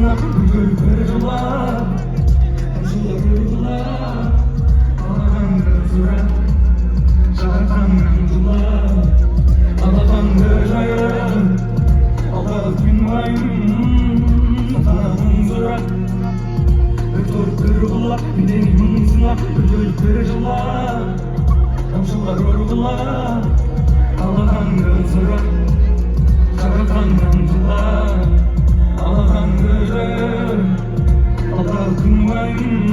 Yanımızına gül kırıcılar, acılar uygular, ağlayan gözler, şarkan yancılar, ağlayan gözler, ağlayan günvayım, ağlayan zırar, ötür kırıcılar, yanımızına gül kırıcılar, acılar uygular, ağlayan gözler, şarkan yancılar, ağlayan gözler, ağlayan günvayım.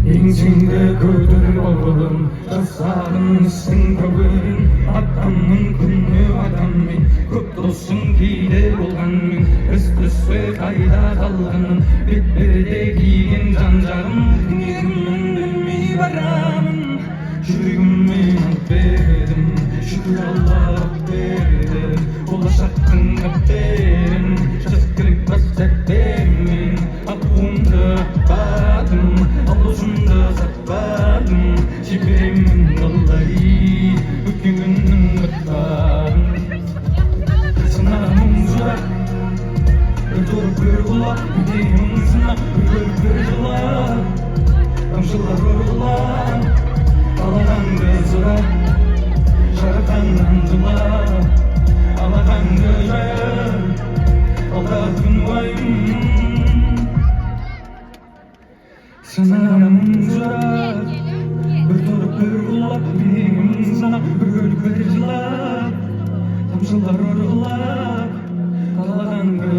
İçinde gördür oğlum, dostlarım sen kabulün, adamın günü adamın, kutlusun gider olanın, üst üste kayda kalganın, bitbirde giyin cancarım, yüzümün bilmi varamın, çürüğümü verdim, şükür Allah verdim, ulaş hakkında verin, şaskırık bahsettimin, aklımda badım, alıcımda sakladım, çiftliğimin vallahi, bugünün baktarım. Sana mumzurak, ötürüp kırgılar, yüreğimin sana kırgılar, kamşılar vurgular, ağlayan gözler, şarkan yancılar, ağlayan gözler, ağlayan vayım. Sana mumzurak, ötürüp kırgılar, yüreğimin sana kırgılar, kamşılar vurgular, ağlayan gözler.